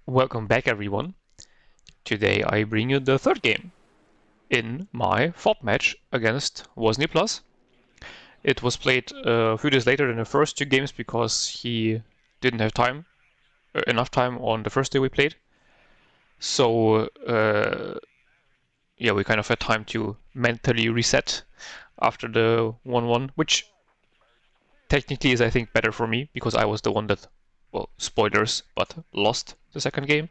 Welcome back, everyone. Today I bring you the third game in my FOB match against Wazneeplus. It was played a few days later than the first two games because he didn't have enough time on the first day we played. So yeah, we kind of had time to mentally reset after the 1-1, which technically is, I think, better for me because I was the one that, well, spoilers, but lost the second game.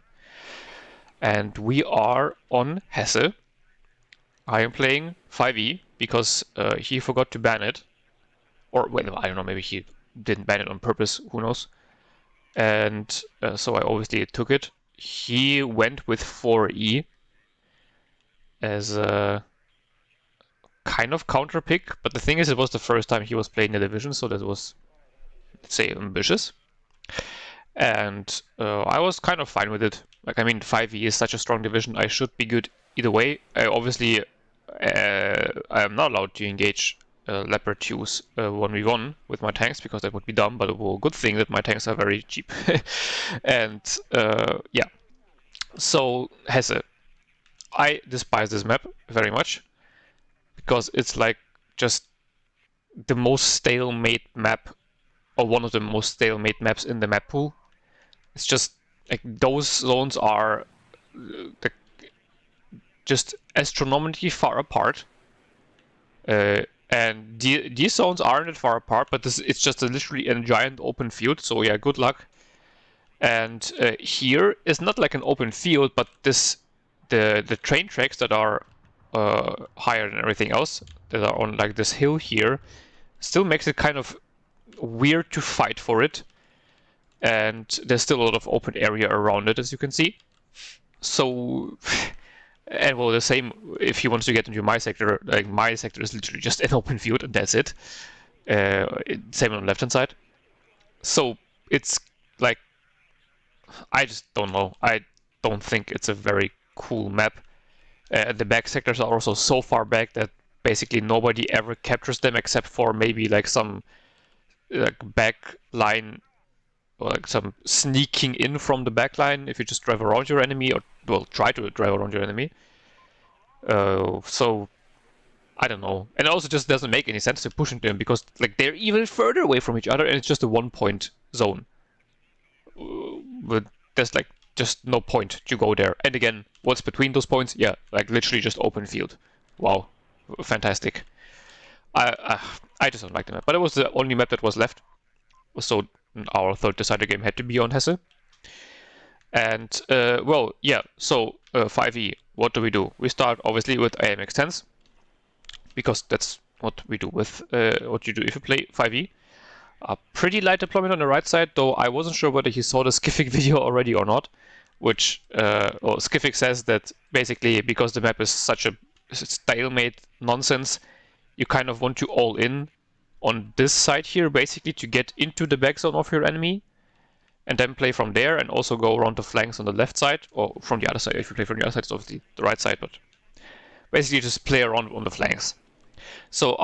And we are on Hesse. I am playing 5e because he forgot to ban it. Or, well, I don't know, maybe he didn't ban it on purpose, who knows. And so I obviously took it. He went with 4e as a kind of counter pick, but the thing is, it was the first time he was playing the division, so that was, let's say, ambitious. And I was kind of fine with it. Like, I mean, 5e is such a strong division, I should be good either way. Obviously, I am not allowed to engage Leopard 2's 1v1 with my tanks because that would be dumb, but a good thing that my tanks are very cheap. And yeah, so Hesse. I despise this map very much because it's like just the most stalemate map, or one of the most stalemate maps in the map pool. It's just like those zones are just astronomically far apart. And these zones aren't that far apart, but it's just literally a giant open field, so yeah, good luck. And here is not like an open field, but the train tracks that are higher than everything else, that are on like this hill here, still makes it kind of weird to fight for it. And there's still a lot of open area around it, as you can see. So, and well, the same if he wants to get into my sector. Like, my sector is literally just an open field, and that's it. Same on the left-hand side. So it's like, I just don't know. I don't think it's a very cool map. The back sectors are also so far back that basically nobody ever captures them except for maybe like some back line, or like some sneaking in from the back line if you just drive around your enemy, or well, try to drive around your enemy. So I don't know, and it also just doesn't make any sense to push into them because like they're even further away from each other, and it's just a 1-point zone. But there's like just no point to go there. And again, what's between those points? Yeah, like literally just open field. Wow, fantastic. I just don't like the map, but it was the only map that was left. So our third decider game had to be on Hesse. And well, yeah. So 5e. What do? We start obviously with AMX-10s because that's what we do with what you do if you play 5e. A pretty light deployment on the right side, though I wasn't sure whether he saw the Skific video already or not, which Skific says that basically because the map is such a stalemate nonsense, you kind of want to all in on this side here basically to get into the back zone of your enemy and then play from there, and also go around the flanks on the left side, or from the other side. If you play from the other side, it's obviously the right side, but basically just play around on the flanks. So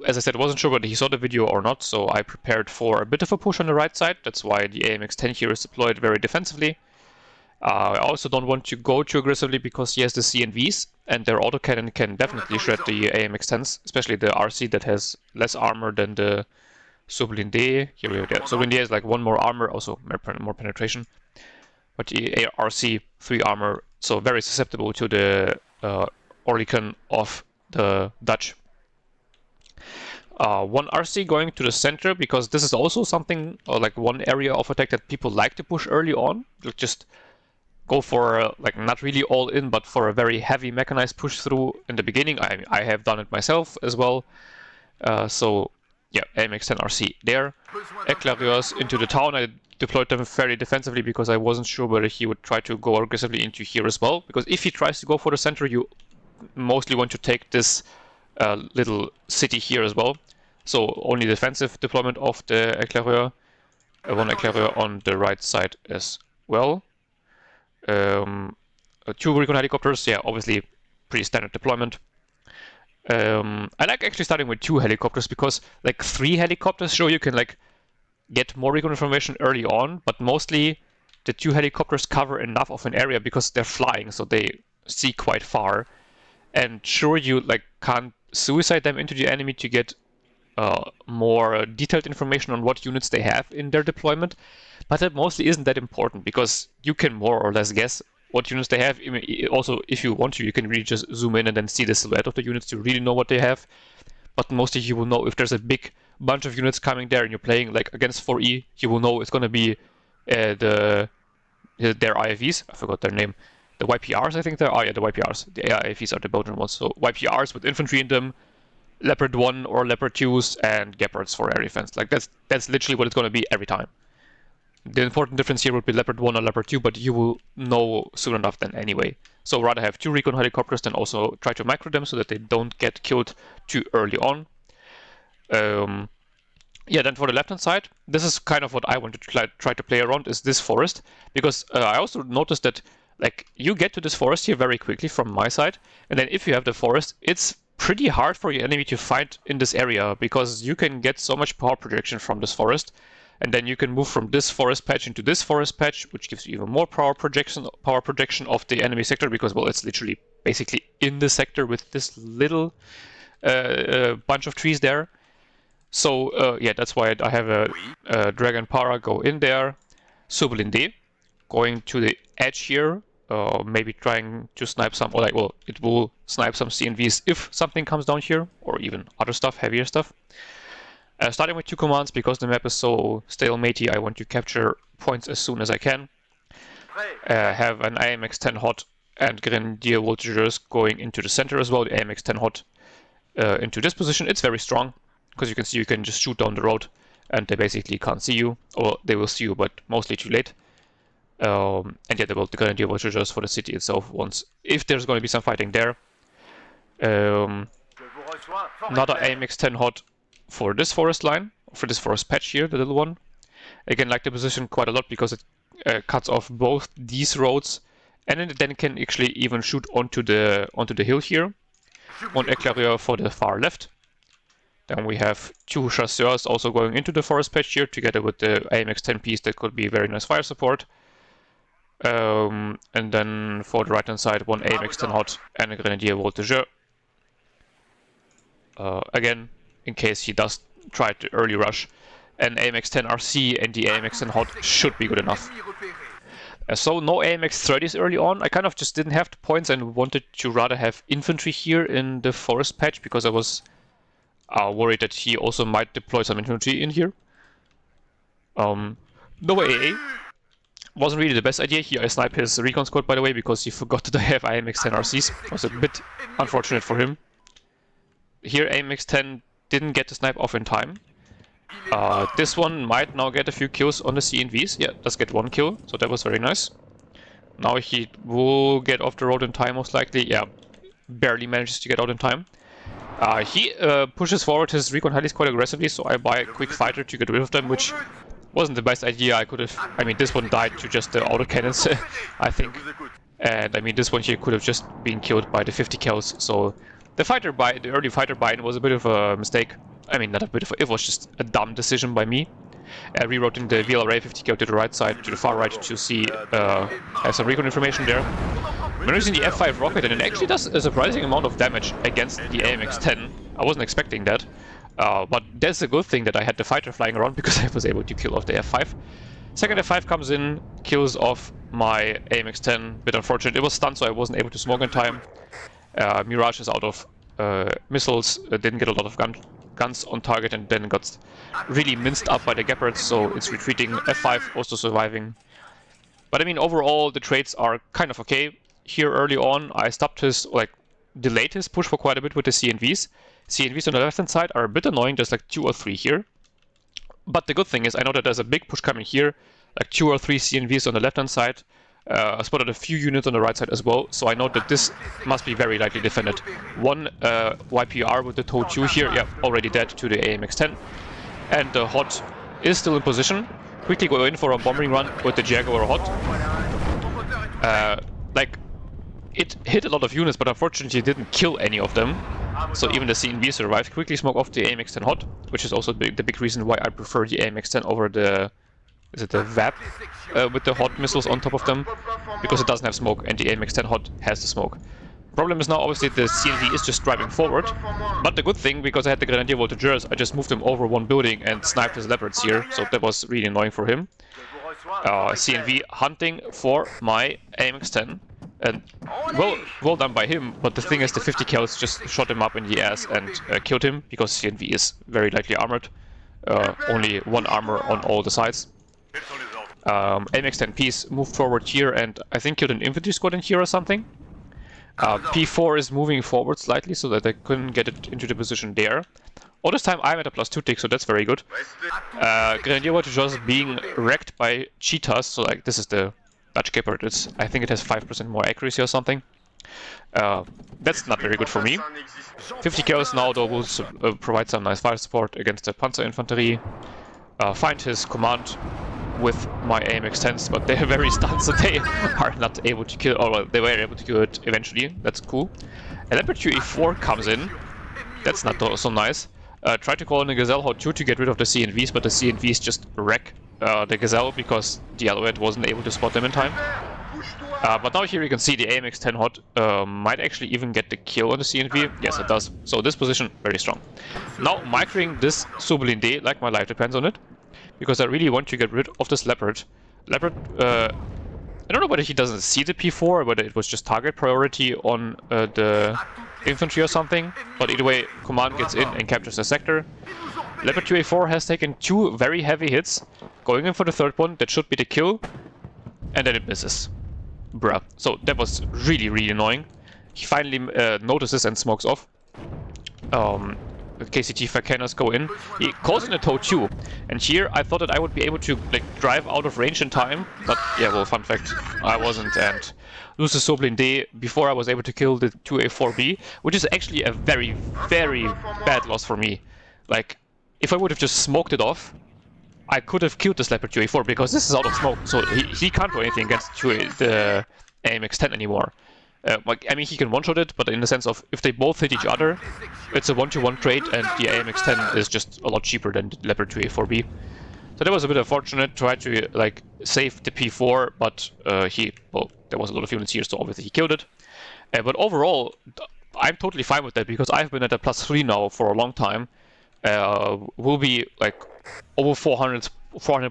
as I said, wasn't sure whether he saw the video or not, so I prepared for a bit of a push on the right side. That's why the AMX-10 here is deployed very defensively. I also don't want to go too aggressively because he has the CNVs, and their autocannon can definitely shred the AMX-10s, especially the RC that has less armor than the Sublinde. Here we go. Sublinde is like 1 more armor, also more penetration. But the RC 3 armor, so very susceptible to the Orlikon of the Dutch. 1 RC going to the center because this is also something, or like one area of attack that people like to push early on. Just go for like not really all in, but for a very heavy mechanized push through in the beginning. I have done it myself as well. So yeah, AMX-10 RC there. Éclaireurs into the town. I deployed them very defensively because I wasn't sure whether he would try to go aggressively into here as well. Because if he tries to go for the center, you mostly want to take this little city here as well. So only defensive deployment of the Éclaireur. 1 Éclaireur on the right side as well. 2 recon helicopters, yeah, obviously pretty standard deployment. I like actually starting with 2 helicopters because like 3 helicopters show you can like get more recon information early on, but mostly the 2 helicopters cover enough of an area because they're flying, so they see quite far. And sure, you like can't suicide them into the enemy to get more detailed information on what units they have in their deployment, but that mostly isn't that important because you can more or less guess what units they have. Also, if you want to, you can really just zoom in and then see the silhouette of the units to really know what they have. But mostly you will know if there's a big bunch of units coming there and you're playing like against 4E, you will know it's going to be their IFVs. I forgot their name. The YPRs, I think they're... Oh yeah, the YPRs. The IFVs are the Belgian ones. So YPRs with infantry in them, Leopard 1 or Leopard 2s, and Gepards for air defense. Like that's literally what it's going to be every time. The important difference here would be Leopard 1 or Leopard 2, but you will know soon enough then anyway. So rather have 2 recon helicopters than also try to micro them so that they don't get killed too early on. Yeah, then for the left-hand side, this is kind of what I wanted to try to play around, is this forest. Because I also noticed that like you get to this forest here very quickly from my side, and then if you have the forest, it's pretty hard for your enemy to fight in this area, because you can get so much power projection from this forest, and then you can move from this forest patch into this forest patch, which gives you even more power projection of the enemy sector, because, well, it's literally basically in the sector with this little bunch of trees there. So yeah, that's why I have a Dragon Para go in there, Sublinde, going to the edge here, maybe trying to snipe some, or like, well, it will snipe some CNVs if something comes down here, or even other stuff, heavier stuff. Starting with 2 commands, because the map is so stalematey, I want to capture points as soon as I can. Have an AMX-10 hot and Grenadier Voltigeurs going into the center as well. The AMX-10 hot into this position. It's very strong, because you can see you can just shoot down the road and they basically can't see you, or they will see you, but mostly too late. And yeah, the Grenadier Voltigeurs for the city itself once, if there's going to be some fighting there. Another AMX-10 hot for this forest line, for this forest patch here, the little one. Again, like the position quite a lot because it cuts off both these roads, and then it can actually even shoot onto the hill here. One éclaireur for the far left. Then we have 2 chasseurs also going into the forest patch here, together with the AMX-10 piece that could be very nice fire support. And then for the right hand side, 1 AMX-10 hot and a Grenadier Voltigeur. Again, in case he does try to early rush, an AMX-10 RC and the AMX-10 hot should be good enough. So no AMX-30s early on. I kind of just didn't have the points and wanted to rather have infantry here in the forest patch, because I was worried that he also might deploy some infantry in here. No AA wasn't really the best idea. Here I sniped his recon squad, by the way, because he forgot that I have AMX-10 RCs. It was a bit unfortunate for him. Here AMX-10 didn't get the snipe off in time. This one might now get a few kills on the CNVs. Yeah, does get 1 kill, so that was very nice. Now he will get off the road in time, most likely. Yeah, barely manages to get out in time. He pushes forward his recon helis quite aggressively, so I buy a quick fighter to get rid of them, which wasn't the best idea. I could have... I mean, this one died to just the autocannons, I think. And I mean, this one here could have just been killed by the 50 kills, so... The early fighter buy-in was a bit of a mistake. I mean, not a bit of a, it was just a dumb decision by me. Rerouting the VLRA 50 cal to the right side, to the far right, to see, have some recon information there. When using the F5 rocket, and it actually does a surprising amount of damage against the AMX-10. I wasn't expecting that. But that's a good thing that I had the fighter flying around, because I was able to kill off the F5. Second F5 comes in, kills off my AMX-10. Bit unfortunate. It was stunned, so I wasn't able to smoke in time. Mirage is out of missiles, didn't get a lot of guns on target, and then got really minced up by the Gepards, so it's retreating. F5 also surviving. But I mean, overall, the trades are kind of okay. Here early on, I stopped his, like, delayed his push for quite a bit with the CNVs. CNVs on the left-hand side are a bit annoying, there's like 2 or 3 here. But the good thing is, I know that there's a big push coming here, like 2 or 3 CNVs on the left-hand side. I spotted a few units on the right side as well, so I know that this must be very lightly defended. 1 YPR with the TOW 2 here, yeah, already dead to the AMX-10. And the hot is still in position. Quickly go in for a bombing run with the Jaguar hot. Like, it hit a lot of units, but unfortunately it didn't kill any of them. So even the CNV survived. Quickly smoke off the AMX-10 hot, which is also the big reason why I prefer the AMX-10 over the is it the VAP with the hot missiles on top of them, because it doesn't have smoke and the AMX-10 hot has the smoke. Problem is now obviously the CNV is just driving forward, but the good thing, because I had the Grenadier Voltigeurs, I just moved him over one building and sniped his Leopards here, so that was really annoying for him. CNV hunting for my AMX-10, and well done by him, but the thing is the 50 kills just shot him up in the ass and killed him, because CNV is very lightly armored, only one armor on all the sides. AMX-10 piece moved forward here and I think killed an infantry squad in here or something. P4 is moving forward slightly so that I couldn't get it into the position there. All this time I'm at a +2 tick, so that's very good. Grenadier Voltigeurs being wrecked by cheetahs, so like this is the Dutch Leopard. I think it has 5% more accuracy or something. That's not very good for me. 50 kills now though will provide some nice fire support against the Panzer Infanterie. Find his command with my AMX-10s, but they're very stunned, so they are not able to kill, or well, they were able to kill it eventually. That's cool. And Leopard QA4 comes in. That's not so nice. Tried to call in the Gazelle Hot 2 to get rid of the CNVs, but the CNVs just wreck the Gazelle because the Alouette wasn't able to spot them in time. But now here you can see the AMX-10 Hot might actually even get the kill on the CNV. Yes, it does. So this position, very strong. Now microing this Sublinde like my life depends on it, because I really want to get rid of this Leopard. Leopard, I don't know whether he doesn't see the P4 or whether it was just target priority on the infantry or something, but either way, command gets in and captures the sector. Leopard 2A4 has taken 2 very heavy hits, going in for the third one, that should be the kill, and then it misses. Bruh. So that was really, really annoying. He finally notices and smokes off. KCT Falconers go in. He calls in a TOW 2, and here I thought that I would be able to like drive out of range in time, but yeah, well, fun fact, I wasn't, and lose the Sublinde before I was able to kill the 2A4B, which is actually a very, very bad loss for me. Like, if I would have just smoked it off, I could have killed this Leopard 2A4 because this is out of smoke, so he can't do anything against the AMX-10 anymore. Like, I mean, he can one-shot it, but in the sense of if they both hit each other, it's a 1-to-1 trade, and the AMX-10 is just a lot cheaper than the Leopard 2A4B. So that was a bit unfortunate. Tried to like save the P4, but well, there was a lot of units here, so obviously he killed it. But overall, I'm totally fine with that because I've been at a +3 now for a long time. We'll be like over 400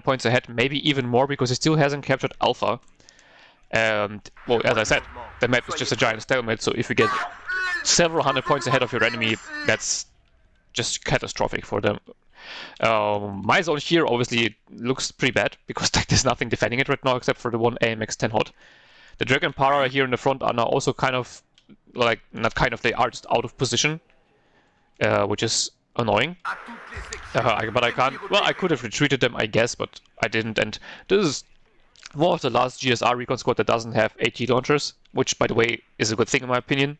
points ahead, maybe even more, because he still hasn't captured Alpha. And well, as I said, the map is just a giant stalemate, so if you get several hundred points ahead of your enemy, that's just catastrophic for them. My zone here obviously looks pretty bad, because like, there's nothing defending it right now except for the one AMX-10 Hot. The Dragon Para here in the front are now also kind of, like, not kind of, they are just out of position, which is annoying. But I can't, well, I could have retreated them, I guess, but I didn't, and this is one of the last GSR recon squad that doesn't have AT launchers, which, by the way, is a good thing in my opinion.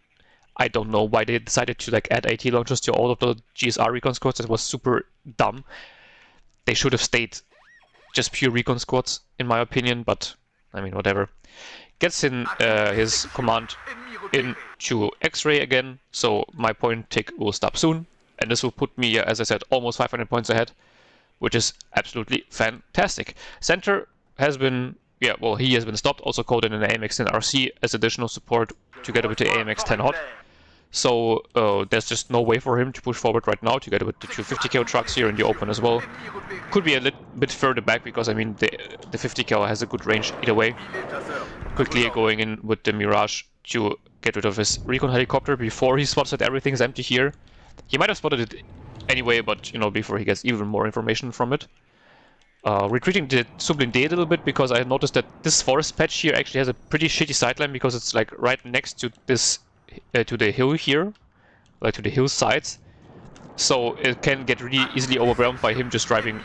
I don't know why they decided to like add AT launchers to all of the GSR recon squads. That was super dumb. They should have stayed just pure recon squads, in my opinion, but I mean, whatever. Gets in his command into X-ray again, so my point tick will stop soon, and this will put me, as I said, almost 500 points ahead, which is absolutely fantastic. Center has been, yeah, well, he has been stopped, also called in an AMX-10 RC as additional support together with the AMX-10 Hot. So there's just no way for him to push forward right now, together with the 250 cal trucks here in the open as well. Could be a little bit further back because, I mean, the 50 cal has a good range either way. Quickly going in with the Mirage to get rid of his recon helicopter before he spots that everything is empty here. He might have spotted it anyway, but, you know, before he gets even more information from it. Retreating the Sublinde a little bit because I noticed that this forest patch here actually has a pretty shitty sideline because it's like right next to this, to the hill here, like to the hill sides. So it can get really easily overwhelmed by him just driving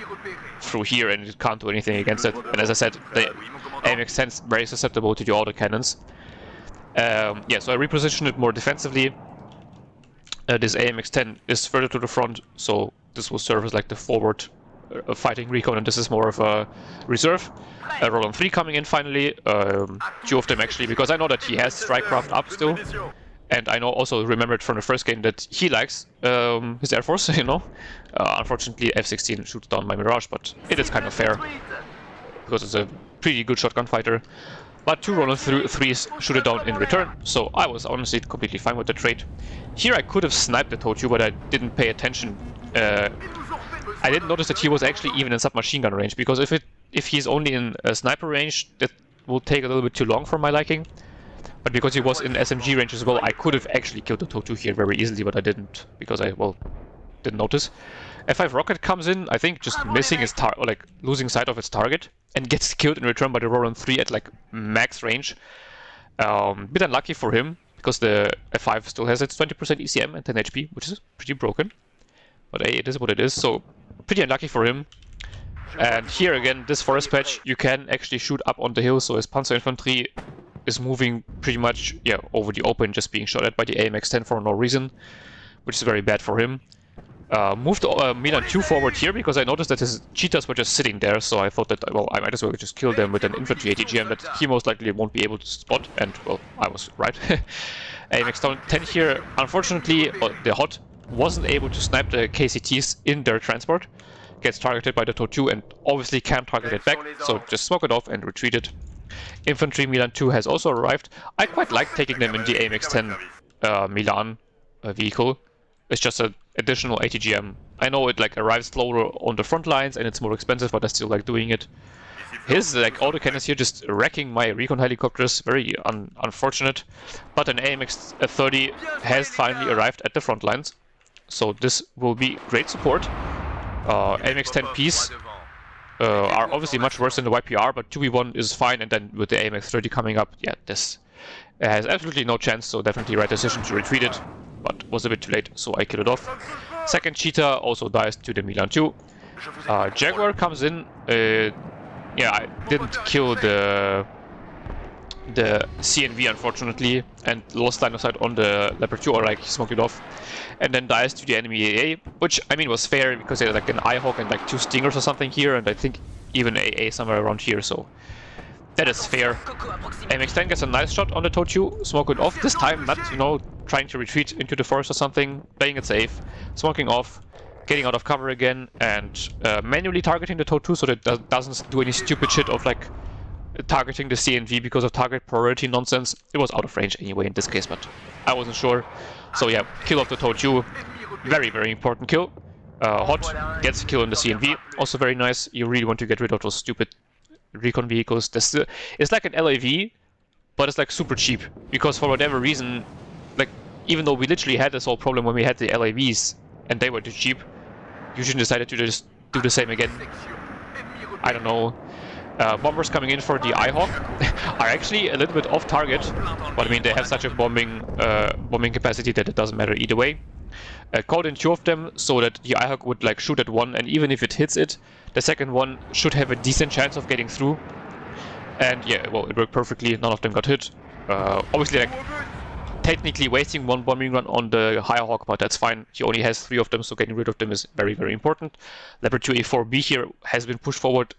through here, and it can't do anything against it. And as I said, the AMX-10 is very susceptible to the autocannons. Yeah, so I repositioned it more defensively. This AMX-10 is further to the front, so this will serve as like the forward fighting recon, and this is more of a reserve. Roland 3 coming in finally, 2 of them actually, because I know that he has Strikecraft up still, and I know also remembered from the first game that he likes his Air Force, you know. Unfortunately F-16 shoots down my Mirage, but it is kind of fair. because it's a pretty good shotgun fighter. But 2 Roland 3s shoot it down in return, so I was honestly completely fine with the trade. Here I could have sniped the Tochu, but I didn't pay attention. I didn't notice that he was actually even in submachine gun range, because if he's only in sniper range, that will take a little bit too long for my liking. But because he was in SMG range as well, I could have actually killed the Tochu here very easily, but I didn't, because I, well, didn't notice. F5 rocket comes in, I think just missing its or like losing sight of its target, and gets killed in return by the Roland 3 at like max range. Bit unlucky for him, because the F5 still has its 20% ECM and 10 HP, which is pretty broken. But hey, it is what it is, so pretty unlucky for him. And here again, this forest patch, you can actually shoot up on the hill, so his Panzer Infantry is moving pretty much, yeah, over the open, just being shot at by the AMX-10 for no reason, which is very bad for him. Moved Milan 2 forward here because I noticed that his cheetahs were just sitting there, so I thought that, well, I might as well just kill them with an infantry ATGM that he most likely won't be able to spot, and, well, I was right. AMX-10 here, unfortunately, the HOT wasn't able to snipe the KCTs in their transport, gets targeted by the Tochu and obviously can't target it back, so just smoke it off and retreat it. Infantry Milan 2 has also arrived. I quite like taking them in the AMX-10 Milan vehicle. It's just an additional ATGM. I know it like arrives slower on the front lines and it's more expensive, but I still like doing it. His like autocannons here just wrecking my recon helicopters, very unfortunate. But an AMX-30 has finally arrived at the front lines, so this will be great support. AMX-10Ps are obviously much worse than the YPR, but 2v1 is fine, and then with the AMX-30 coming up, yeah, this has absolutely no chance, so definitely right decision to retreat it, but was a bit too late, so I killed it off. Second cheetah also dies to the Milan 2. Jaguar comes in, yeah, I didn't kill the CNV unfortunately, and lost line of sight on the Leopard 2, or like smoked it off, and then dies to the enemy AA, which I mean was fair because they had like an IHawk and like 2 Stingers or something here, and I think even AA somewhere around here, so that is fair. AMX-10 gets a nice shot on the Tochu, smoke it off, this time not, you know, trying to retreat into the forest or something, playing it safe, smoking off, getting out of cover again, and manually targeting the Tochu so that it doesn't do any stupid shit of like targeting the CNV because of target priority nonsense. It was out of range anyway in this case, but I wasn't sure. So yeah, kill off the Tochu, very, very important kill. Hot gets a kill on the CNV, also very nice. You really want to get rid of those stupid recon vehicles. It's like an LAV, but it's like super cheap, because for whatever reason, like even though we literally had this whole problem when we had the LAVs and they were too cheap, Eugene decided to just do the same again. I don't know. Bombers coming in for the IHawk are actually a little bit off target, but I mean they have such a bombing capacity that it doesn't matter either way. Caught in 2 of them so that the IHawk would like shoot at one, and even if it hits it, the second one should have a decent chance of getting through. And yeah, well, it worked perfectly. None of them got hit. Obviously, like technically wasting 1 bombing run on the Hawk, but that's fine. He only has 3 of them, so getting rid of them is very, very important. Leopard 2 A4B here has been pushed forward,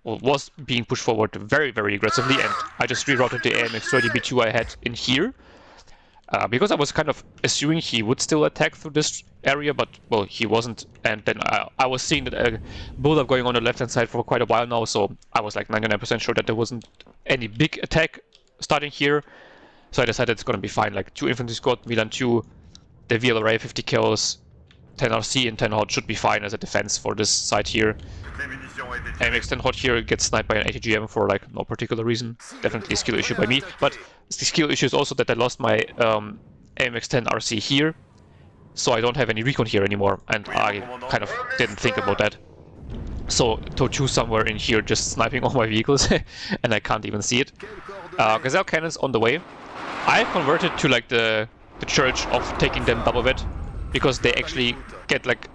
or was being pushed forward very, very aggressively, and I just rerouted the AMX-30 B2 I had in here. Because I was kind of assuming he would still attack through this area, but, well, he wasn't. And then I was seeing that a build-up going on the left-hand side for quite a while now, so I was like 99% sure that there wasn't any big attack starting here. So I decided it's gonna be fine, like 2 infantry squad, Milan 2, the VLRA 50 kills, 10 RC and 10 HOT should be fine as a defense for this side here. AMX-10 HOT here gets sniped by an ATGM for like no particular reason. Definitely a skill issue by me, but the skill issue is also that I lost my AMX-10 RC here, so I don't have any recon here anymore, and I kind of didn't think about that. So Tochu somewhere in here just sniping all my vehicles, and I can't even see it. Gazelle cannons on the way. I converted to like the church of taking them double vet, because they actually get like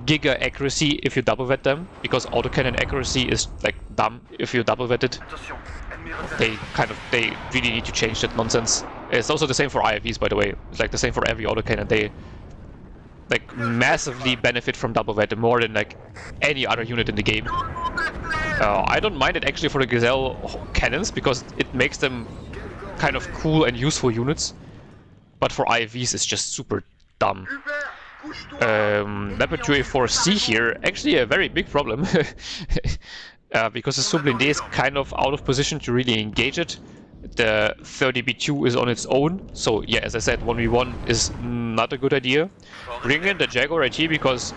giga accuracy if you double vet them, because autocannon accuracy is like dumb if you double vet it. They really need to change that nonsense. It's also the same for IFVs, by the way. It's like the same for every autocannon. They like massively benefit from double vet more than like any other unit in the game. I don't mind it actually for the Gazelle cannons, because it makes them kind of cool and useful units, but for IFVs it's just super dumb. Leopard 2A4C here, actually a very big problem. because the Sublinde is kind of out of position to really engage it. The 30 B2 is on its own, so yeah, as I said, 1v1 is not a good idea. Bring in the Jaguar AT because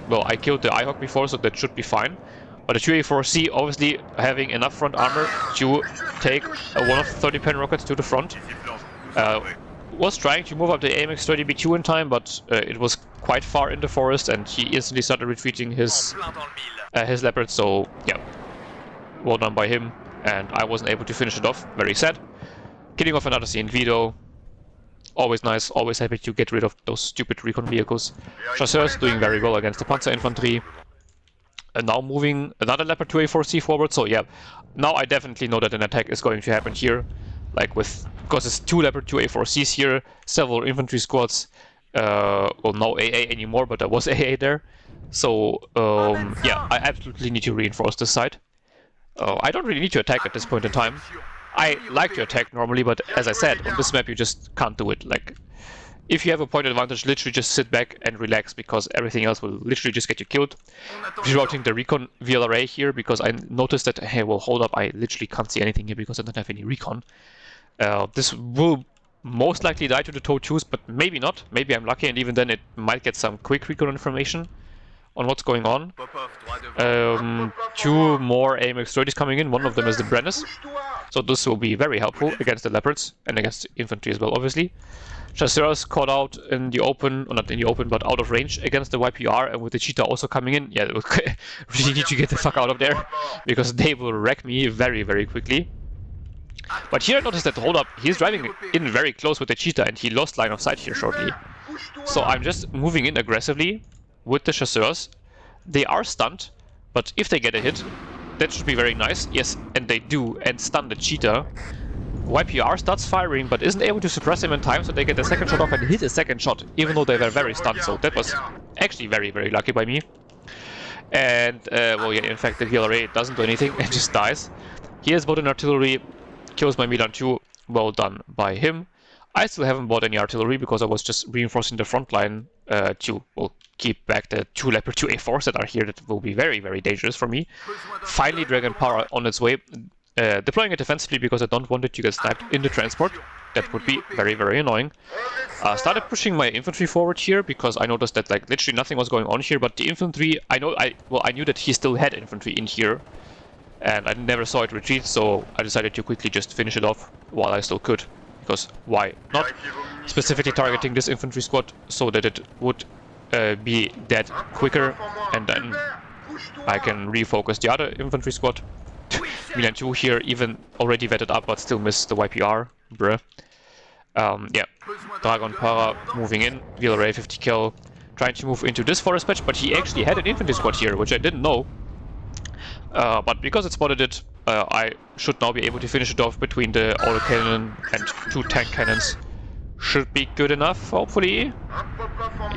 well, I killed the IHawk before, so that should be fine. But the 2A4C obviously having enough front armor to take one of the 30 pen rockets to the front. Was trying to move up the AMX-30 B2 in time, but it was quite far in the forest, and he instantly started retreating his Leopard. So yeah, well done by him, and I wasn't able to finish it off. Very sad. Killing off another CNV though. Always nice. Always happy to get rid of those stupid recon vehicles. Chasseurs doing very well against the Panzer Infantry. And now moving another Leopard 2A4C forward. So yeah, now I definitely know that an attack is going to happen here. Like because it's 2 Leopard 2A4Cs here, several infantry squads. Well, no AA anymore, but there was AA there. So yeah, I absolutely need to reinforce this side. I don't really need to attack at this point in time. I like to attack normally, but as I said, on this map you just can't do it. Like, if you have a point advantage, literally just sit back and relax, because everything else will literally just get you killed. Rerouting the recon VLRA here, because I noticed that, hey, well, hold up, I literally can't see anything here because I don't have any recon. This will most likely die to the TOW2s, but maybe not. Maybe I'm lucky, and even then it might get some quick recon information on what's going on. 2 more AMX-30s coming in, one of them is the Brennus. So this will be very helpful against the Leopards, and against infantry as well, obviously. Chasseurs caught out in the open, or not in the open, but out of range against the YPR, and with the Cheetah also coming in, yeah, really need to get the fuck out of there, because they will wreck me very, very quickly. But here I noticed that, hold up, he's driving in very close with the Cheetah, and he lost line of sight here shortly. So I'm just moving in aggressively with the Chasseurs. They are stunned, but if they get a hit, that should be very nice. Yes, and they do, and stun the Cheetah. YPR starts firing, but isn't able to suppress him in time, so they get the second shot off and hit a second shot, even though they were very stunned. So that was actually very, very lucky by me. And, well, yeah, in fact, the VLRA doesn't do anything and just dies. He has bought an artillery, kills my Milan 2, well done by him. I still haven't bought any artillery because I was just reinforcing the front line to, well, keep back the 2 Leopard 2A4s that are here that will be very, very dangerous for me. Finally, Dragon Power on its way. Deploying it defensively because I don't want it to get sniped in the transport. That would be very, very annoying. Started pushing my infantry forward here because I noticed that like literally nothing was going on here, but the infantry, I knew that he still had infantry in here, and I never saw it retreat, so I decided to quickly just finish it off while I still could, because why not? Specifically targeting this infantry squad so that it would be dead quicker, and then I can refocus the other infantry squad. Milan 2 here, even already vetted up, but still missed the YPR. Bruh. Yeah. Dragon Para moving in. VLRA 50 kill. Trying to move into this forest patch, but he actually had an infantry squad here, which I didn't know. But because it spotted it, I should now be able to finish it off between the autocannon and 2 tank cannons. Should be good enough, hopefully.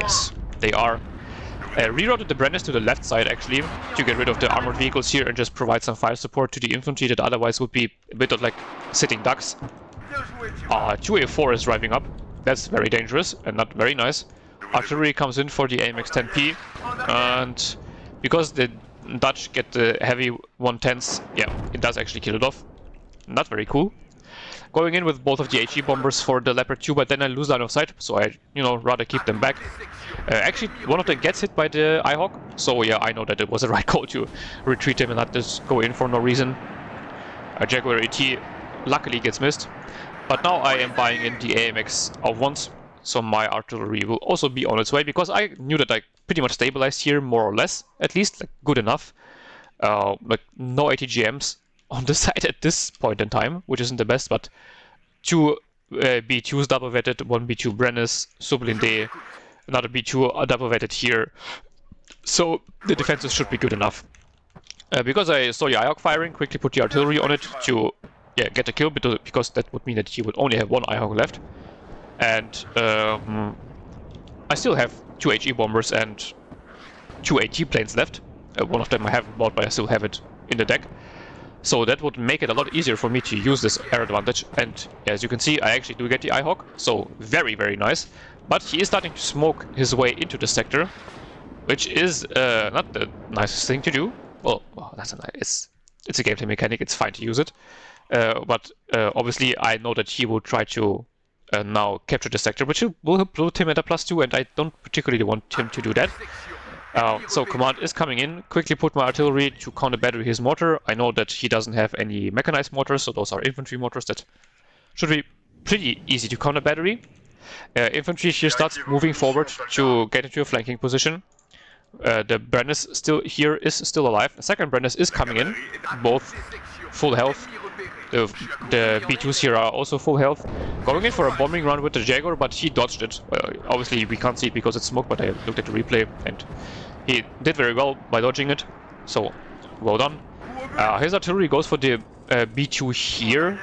Yes, they are. Rerouted the Brennus to the left side, actually, to get rid of the armored vehicles here and just provide some fire support to the infantry that otherwise would be a bit of like sitting ducks. 2A4 is driving up. That's very dangerous and not very nice. Artillery comes in for the AMX-10P, and because the Dutch get the heavy 110s, yeah, it does actually kill it off. Not very cool. Going in with both of the HE bombers for the Leopard 2, but then I lose line of sight, so I, rather keep them back. Actually, one of them gets hit by the IHawk, so yeah, I know that it was the right call to retreat him and not just go in for no reason. A Jaguar AT luckily gets missed, but now I am buying in the AMX of once, so my artillery will also be on its way, because I knew that I pretty much stabilized here, more or less, at least, like, good enough. Like, no ATGMs on the side at this point in time, which isn't the best, but 2 B2s double vetted, 1 B2 Brennus, Sublinde, another B2 double vetted here, so the defenses should be good enough. Because I saw the IHawk firing, quickly put the artillery on it to get a kill, because that would mean that he would only have 1 IHawk left. And I still have 2 HE bombers and 2 AT planes left. One of them I haven't bought, but I still have it in the deck. So that would make it a lot easier for me to use this air advantage. And as you can see, I actually do get the IHawk, so very, very nice. But he is starting to smoke his way into the sector, which is not the nicest thing to do. Well, that's it's it's a gameplay mechanic, it's fine to use it. But obviously I know that he will try to now capture the sector, which will put him at a +2, and I don't particularly want him to do that. So command is coming in, quickly put my artillery to counter battery his mortar. I know that he doesn't have any mechanized mortars, so those are infantry mortars that should be pretty easy to counter battery. Infantry here starts moving forward to get into a flanking position. The Brennus is still alive. The second Brennus is coming in, both full health. The B2s here are also full health. Going in for a bombing run with the Jaguar, but he dodged it. Obviously we can't see it because it's smoke, but I looked at the replay and he did very well by dodging it. So, well done. His artillery goes for the B2 here.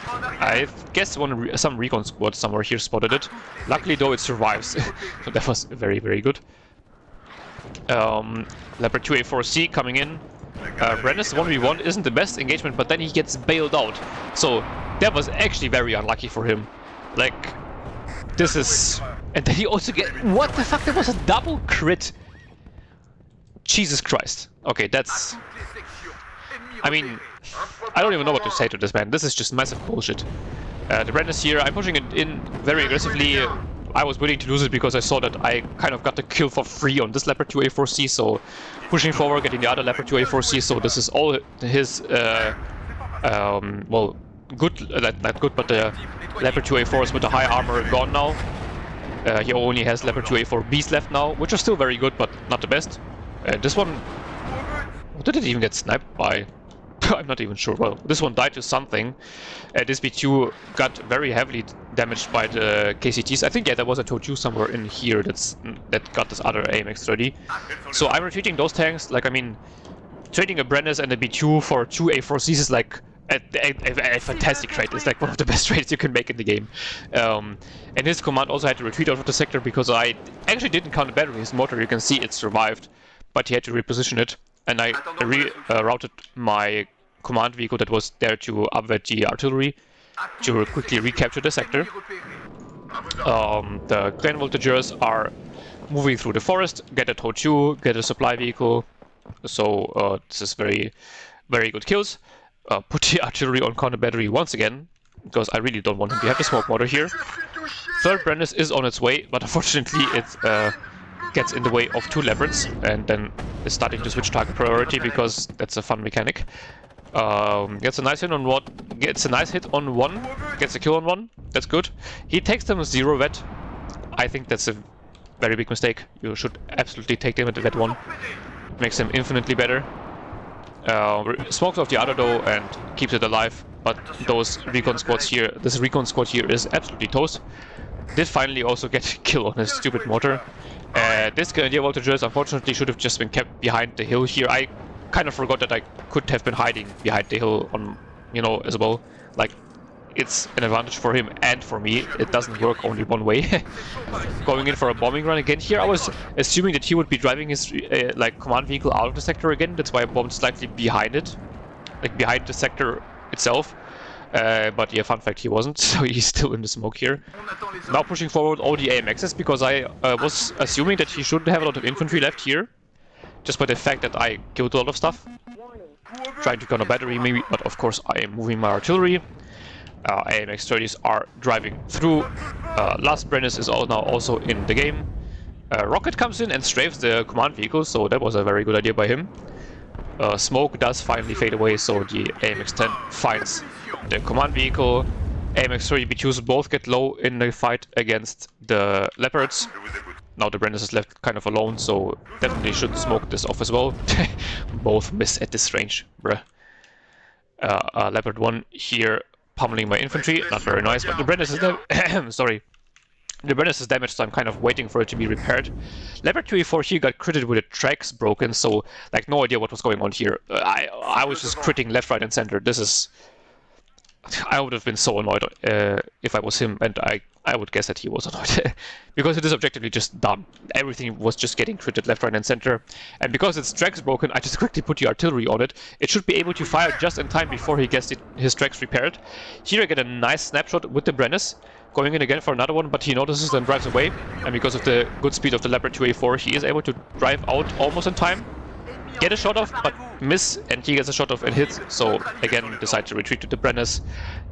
I guess some recon squad somewhere here spotted it. Luckily though it survives. So that was very, very good. Leopard 2A4C coming in. Brennus 1v1 isn't the best engagement, but then he gets bailed out. So that was actually very unlucky for him. Like, this is... And then he also what the fuck? That was a double crit! Jesus Christ. Okay, that's... I mean, I don't even know what to say to this man. This is just massive bullshit. The Brennus here, I'm pushing it in very aggressively. I was willing to lose it because I saw that I kind of got the kill for free on this Leopard 2A4C, so pushing forward, getting the other Leopard 2A4C, so this is all his, well, good, not good, but the Leopard 2A4s with the high armor gone now. He only has Leopard 2A4Bs left now, which are still very good, but not the best. This one, did it even get sniped by? I'm not even sure. Well, this one died to something. This B2 got very heavily damaged by the KCTs. I think, yeah, there was a Toju somewhere in here that got this other AMX-30. So I'm retreating those tanks. Like, I mean, trading a Brennus and a B2 for 2 A4Cs is like a fantastic trade. It's like one of the best trades you can make in the game. And his command also had to retreat out of the sector because I actually didn't count the battery. His mortar, you can see it survived, but he had to reposition it. And I rerouted my command vehicle that was there to upvet the artillery to quickly recapture the sector. The clan voltagers are moving through the forest, get a Tochu, get a supply vehicle. So this is very, very good kills. Put the artillery on counter battery once again, because I really don't want him to have the smoke mortar here. Third Brennus is on its way, but unfortunately it gets in the way of 2 Leopards, and then is starting to switch target priority because that's a fun mechanic. Gets a nice hit on one, gets a kill on one. That's good. He takes them 0 vet. I think that's a very big mistake. You should absolutely take them at vet 1. Makes them infinitely better. Smokes off the other though and keeps it alive. But those recon squads here, this recon squad here is absolutely toast. Did finally also get a kill on his stupid mortar. This Grenadier voltagers unfortunately should have just been kept behind the hill here. I kind of forgot that I could have been hiding behind the hill on, you know, as well. Like, it's an advantage for him and for me. It doesn't work only one way. Going in for a bombing run again here. I was assuming that he would be driving his like command vehicle out of the sector again. That's why I bombed slightly behind it, like behind the sector itself. But yeah, fun fact, he wasn't, so he's still in the smoke here. Now pushing forward all the AMXs, because I was assuming that he should have a lot of infantry left here, just by the fact that I killed a lot of stuff. Trying to counter battery maybe, but of course I am moving my artillery. AMX-30s are driving through. Last Brennus is now also in the game. Rocket comes in and strafes the command vehicle, so that was a very good idea by him. Smoke does finally fade away, so the AMX-10 finds the command vehicle. AMX-30 B2s both get low in the fight against the Leopards. Now the Brennus is left kind of alone, so definitely should smoke this off as well. Both miss at this range, bruh. Leopard 1 here pummeling my infantry, not very nice, but the Brennus is sorry. The Brennus is damaged, so I'm kind of waiting for it to be repaired. Leopard 2A4 here got critted with the tracks broken, so like no idea what was going on here. I was just critting left, right, and center. This is... I would have been so annoyed if I was him, and I would guess that he was annoyed. Because it is objectively just dumb. Everything was just getting critted left, right, and center. And because its tracks broken, I just quickly put the artillery on it. It should be able to fire just in time before he gets his tracks repaired. Here I get a nice snapshot with the Brennus. Going in again for another one, but he notices and drives away. And because of the good speed of the Leopard 2A4, he is able to drive out almost in time. get a shot off, but miss, and he gets a shot off and hit. So again, decide to retreat to the Brennus,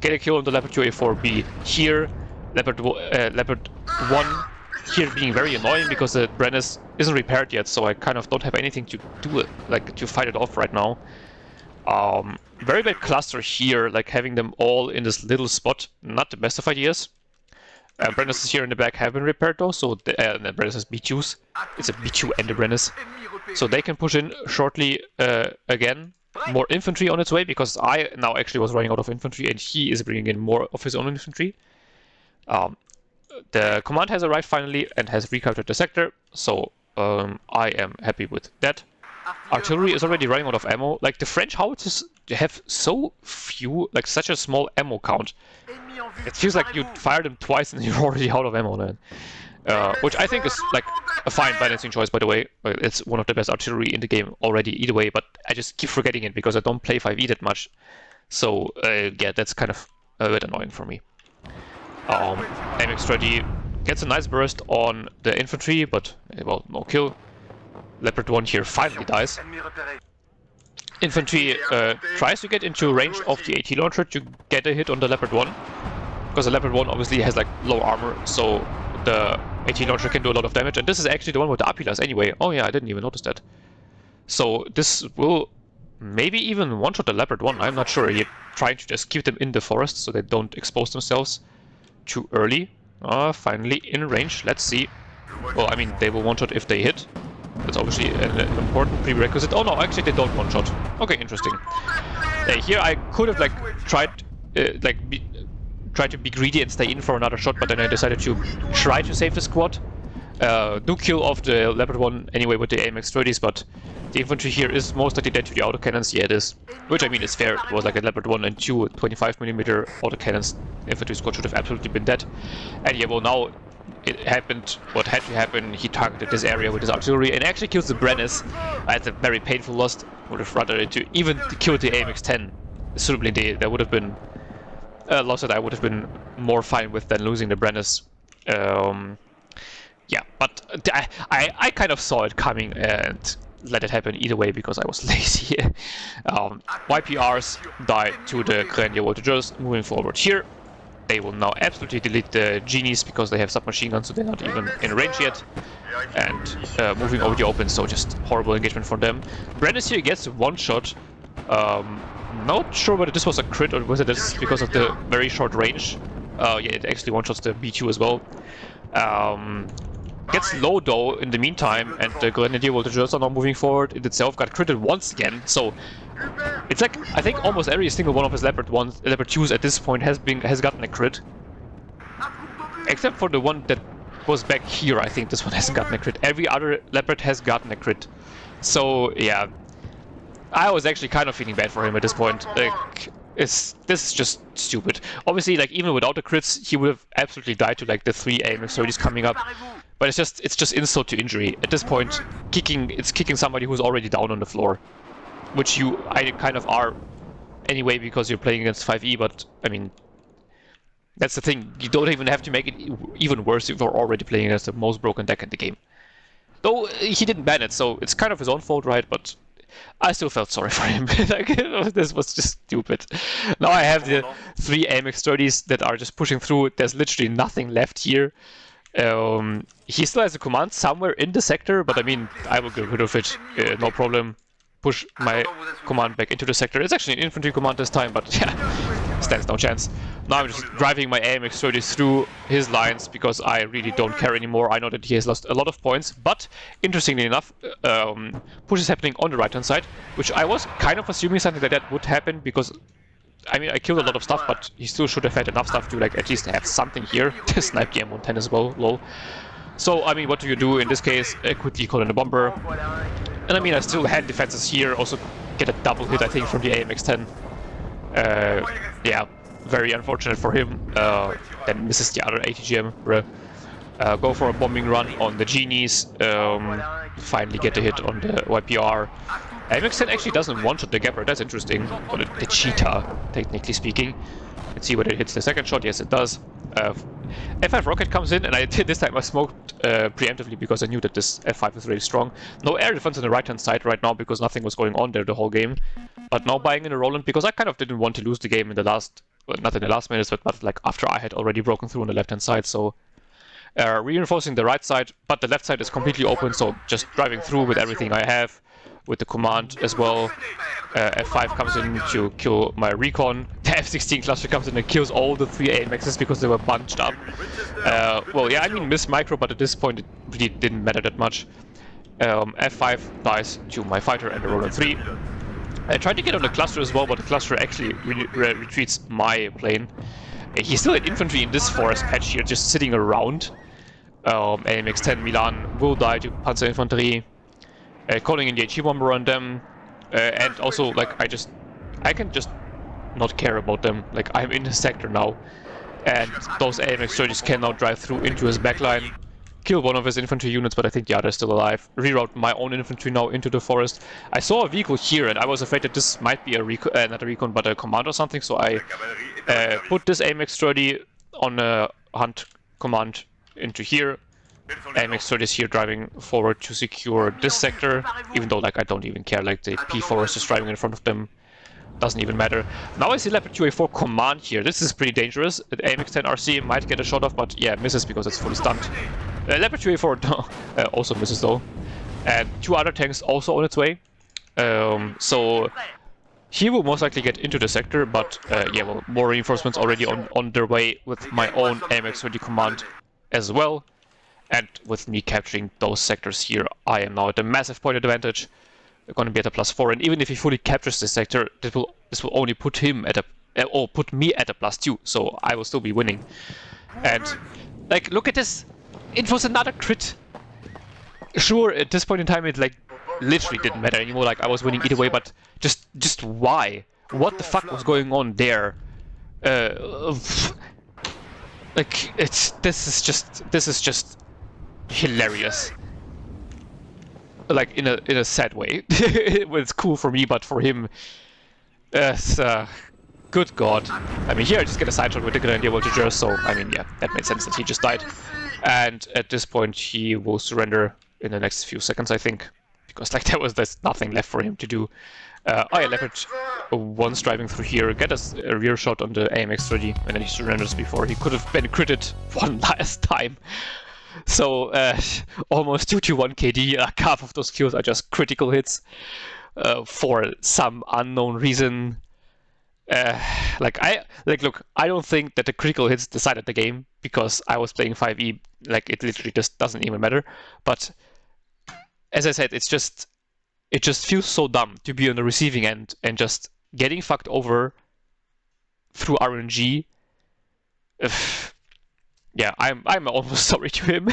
get a kill on the Leopard 2 A4B here. Leopard 1 here being very annoying because the Brennus isn't repaired yet, so I kind of don't have anything to do like to fight it off right now. Very bad cluster here, like having them all in this little spot. Not the best of ideas. Brennus here in the back have been repaired though, so the Brennus is B2s. It's a B2 and a Brennus. So they can push in shortly again. More infantry on its way, because I now actually was running out of infantry and he is bringing in more of his own infantry. The command has arrived finally and has recaptured the sector, so I am happy with that. Artillery is already running out of ammo. Like, the French howitzers have so few, like such a small ammo count. It feels like you fire them twice and you're already out of ammo then. Which I think is like a fine balancing choice, by the way. It's one of the best artillery in the game already either way, but I just keep forgetting it because I don't play 5e that much. So yeah, that's kind of a bit annoying for me. AMX-30 gets a nice burst on the infantry, but well, no kill. Leopard 1 here finally dies. Infantry tries to get into range of the AT launcher to get a hit on the Leopard 1, because the Leopard 1 obviously has like low armor, so the AT launcher can do a lot of damage, and this is actually the one with the Apilas anyway. Oh yeah, I didn't even notice that. So this will maybe even one-shot the Leopard 1, I'm not sure. You're trying to just keep them in the forest so they don't expose themselves too early. Finally in range, let's see. Well, I mean, they will one-shot if they hit. That's obviously an important prerequisite. Oh no, actually they don't one-shot. Okay, interesting. Here I could have like tried to be greedy and stay in for another shot, but then I decided to try to save the squad. Do kill off the Leopard 1 anyway with the AMX-30s, but the infantry here is most likely dead to the autocannons. Yeah, it is. Which I mean is fair. It was like a Leopard 1 and 2 25mm autocannons. Infantry squad should have absolutely been dead. And yeah, well, now it happened what had to happen. He targeted this area with his artillery and actually kills the Brennus. That's a very painful loss. Would have rather to even kill the AMX-10. Assumably that would have been a loss that I would have been more fine with than losing the Brennus. Yeah, but I kind of saw it coming and let it happen either way because I was lazy. YPRs die to the Grenadier Voltigeurs. Moving forward here, they will now absolutely delete the genies because they have submachine guns, so they're not even in range yet. And moving over the open, so just horrible engagement from them. Brennus here gets one shot. Not sure whether this was a crit or whether this is because of the very short range. Yeah, it actually one-shots the B2 as well. Gets low though in the meantime, and the Grenadier Voltigeurs are now moving forward. It itself got critted once again, so it's like I think almost every single one of his Leopard 2s at this point has gotten a crit. Except for the one that was back here, I think this one hasn't gotten a crit. Every other Leopard has gotten a crit. So yeah, I was actually kind of feeling bad for him at this point. Like, this is just stupid. Obviously, like even without the crits, he would have absolutely died to like the 3 AMX-30s coming up. But it's just insult to injury. At this point, it's kicking somebody who's already down on the floor, which I kind of are anyway because you're playing against 5e. But I mean, that's the thing. You don't even have to make it even worse if you're already playing against the most broken deck in the game. Though he didn't ban it, so it's kind of his own fault, right? But I still felt sorry for him. Like, this was just stupid. Now I have the 3 AMX-30s that are just pushing through. There's literally nothing left here. He still has a command somewhere in the sector, but I mean, I will get rid of it, no problem. Push my command back into the sector. It's actually an infantry command this time, but yeah, stands no chance. Now I'm just driving my AMX-30s through his lines because I really don't care anymore. I know that he has lost a lot of points, but interestingly enough, push is happening on the right-hand side, which I was kind of assuming something like that would happen because I mean, I killed a lot of stuff, but he still should have had enough stuff to like at least have something here to snipe the M110 as well, lol. So, I mean, what do you do in this case? Quickly call in a bomber. And I mean, I still had defenses here, also get a double hit, I think, from the AMX-10. Yeah, very unfortunate for him. Then misses the other ATGM, bruh. Go for a bombing run on the genies. Finally get a hit on the YPR. AMX-10 actually doesn't one-shot the Gapper, that's interesting. Or the cheetah, technically speaking. Let's see whether it hits the second shot. Yes, it does. F5 rocket comes in, and I did this time I smoked preemptively because I knew that this F5 is really strong. No air defense on the right-hand side right now because nothing was going on there the whole game. But now buying in a Roland because I kind of didn't want to lose the game in the last, well, not in the last minutes, but like after I had already broken through on the left-hand side. So reinforcing the right side, but the left side is completely open. So just driving through with everything I have, with the command as well. F5 comes in to kill my recon. The F16 cluster comes in and kills all the 3 AMXs because they were bunched up. Well, yeah, I mean, miss micro, but at this point it really didn't matter that much. F5 dies to my fighter and the Roland 3. I tried to get on the cluster as well, but the cluster actually retreats my plane. He's still in infantry in this forest patch here, just sitting around. AMX-10 Milan will die to Panzerinfanterie. Calling in the HE bomber on them, and also like I can just not care about them. Like I'm in the sector now, and those AMX-30s can now drive through into his backline, kill one of his infantry units, but I think the other's still alive. Reroute my own infantry now into the forest. I saw a vehicle here, and I was afraid that this might be a recon, not a recon, but a command or something. So I put this AMX-30 on a hunt command into here. AMX-30 is here driving forward to secure this sector, even though like I don't even care, like the P4 is just driving in front of them, doesn't even matter. Now I see Leopard 2A4 command here. This is pretty dangerous. The AMX-10 RC might get a shot off, but yeah, misses because it's fully stunned. Leopard 2A4 also misses though, and 2 other tanks also on its way. So he will most likely get into the sector, but yeah, well, more reinforcements already on their way with my own AMX-30 command as well. And with me capturing those sectors here, I am now at a massive point advantage. We're going to be at a +4, and even if he fully captures this sector, this will only put him at a, or put me at a +2. So I will still be winning. And like, look at this! It was another crit. Sure, at this point in time, it like literally didn't matter anymore. Like I was winning either way, but just why? What the fuck was going on there? Like this is just hilarious. Like in a sad way. It's cool for me, but for him, good god. I mean, here I just get a side shot with the Grenadier Voltigeur, so I mean, yeah, that made sense that he just died. And at this point, he will surrender in the next few seconds, I think, because like there's nothing left for him to do. Oh yeah, Leopard 1's driving through here, get us a rear shot on the AMX-30, and then he surrenders before he could have been critted one last time. So almost 2-1 KD, half of those kills are just critical hits for some unknown reason. Look, I don't think that the critical hits decided the game because I was playing 5e. Like it literally just doesn't even matter. But as I said, it just feels so dumb to be on the receiving end and just getting fucked over through RNG. Yeah, I'm almost sorry to him.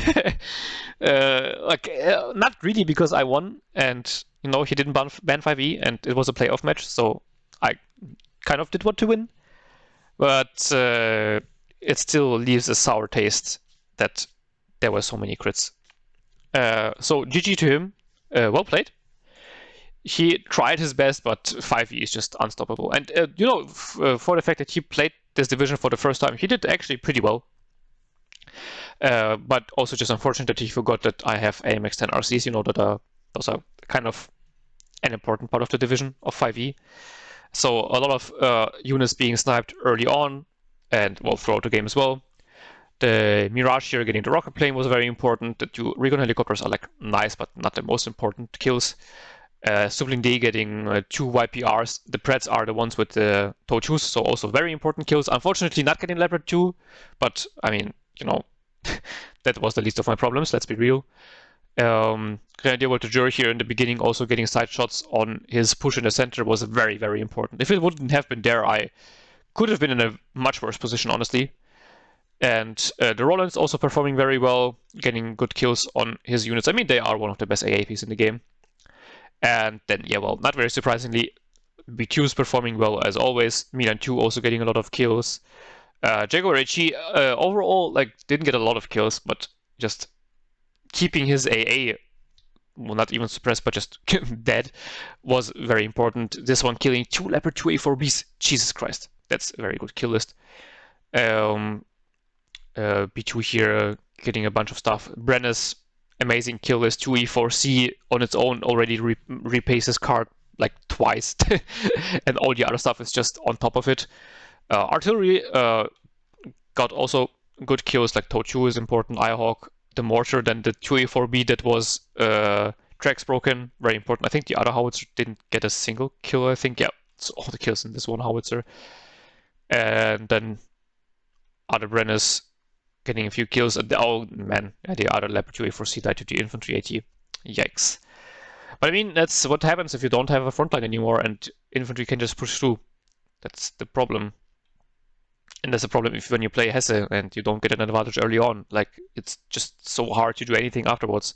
Not really because I won and you know he didn't ban 5e and it was a playoff match, so I kind of did want to win. But it still leaves a sour taste that there were so many crits. So GG to him. Well played. He tried his best, but 5e is just unstoppable. And you know, for the fact that he played this division for the first time, he did actually pretty well. But also just unfortunate that he forgot that I have AMX-10 RCs, you know, that those are kind of an important part of the division of 5e. So a lot of units being sniped early on, and well, throughout the game as well. The Mirage here getting the rocket plane was very important. The 2 recon helicopters are like nice, but not the most important kills. Subling D getting 2 YPRs. The Preds are the ones with the Tochus, so also very important kills. Unfortunately, not getting Leopard 2, but I mean, you know, that was the least of my problems, let's be real. Grenadier Voltigeur here in the beginning also getting side shots on his push in the center was very, very important. If it wouldn't have been there, I could have been in a much worse position, honestly. And the Roland's also performing very well, getting good kills on his units. I mean, they are one of the best AAPs in the game. And then, yeah, well, not very surprisingly, B2's performing well as always. Milan 2 also getting a lot of kills. Jaguar HE overall like didn't get a lot of kills, but just keeping his AA, well, not even suppressed, but just dead, was very important. This one killing 2 Leopard 2A4Bs. Jesus Christ. that's a very good kill list. B2 here, getting a bunch of stuff. Brenner's amazing kill list. 2E4C on its own already repays his card like twice, and all the other stuff is just on top of it. Artillery got also good kills, like Tochu is important, Irehawk, the mortar, then the 2A4B that was tracks broken, very important. I think the other howitzer didn't get a single kill, I think. Yeah, it's all the kills in this one howitzer. And then other Brenners getting a few kills. And oh man, the other Leopard 2A4C died to the infantry AT. Yikes. But I mean, that's what happens if you don't have a frontline anymore and infantry can just push through. That's the problem. And that's a problem if when you play Hesse and you don't get an advantage early on. Like, it's just so hard to do anything afterwards.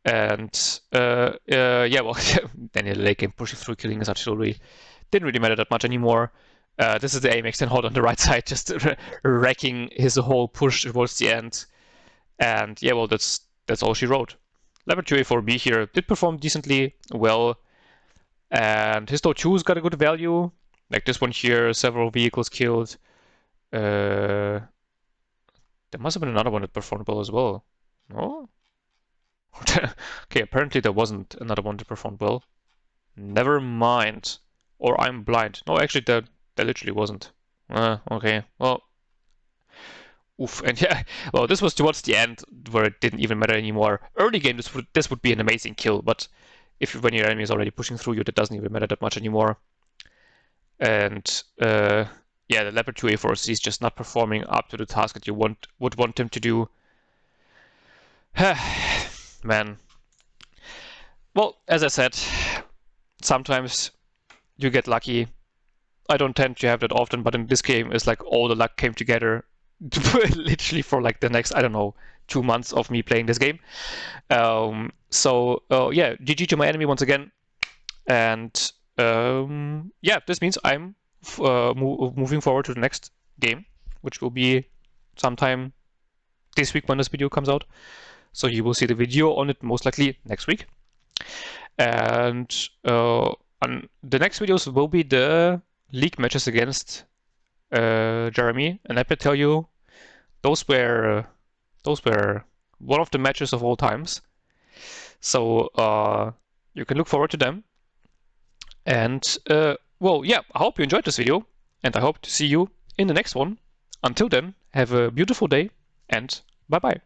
And yeah, well, then in the late game pushing through, killing his artillery didn't really matter that much anymore. This is the AMX-30 on the right side, just wrecking his whole push towards the end. And yeah, well, that's all she wrote. Leopard 2A4B here did perform decently well, and his Tochu's got a good value. Like this one here, several vehicles killed. There must have been another one that performed well as well. No? Okay, apparently there wasn't another one that performed well. Never mind. Or I'm blind. No, actually, there literally wasn't. Okay, well. Oof, and yeah, well, this was towards the end where it didn't even matter anymore. Early game, this would be an amazing kill, but when your enemy is already pushing through you, that doesn't even matter that much anymore. And yeah, the Leopard 2A4C is just not performing up to the task that you would want him to do. Man. Well, as I said, sometimes you get lucky. I don't tend to have that often, but in this game, it's like all the luck came together literally for like the next, I don't know, 2 months of me playing this game. So yeah, GG to my enemy once again. And yeah, this means I'm moving forward to the next game, which will be sometime this week when this video comes out. So you will see the video on it most likely next week. And on the next videos will be the league matches against Jeremy, and I can tell you those were one of the matches of all times. So you can look forward to them. And well, yeah, I hope you enjoyed this video, and I hope to see you in the next one. Until then, have a beautiful day, and bye-bye.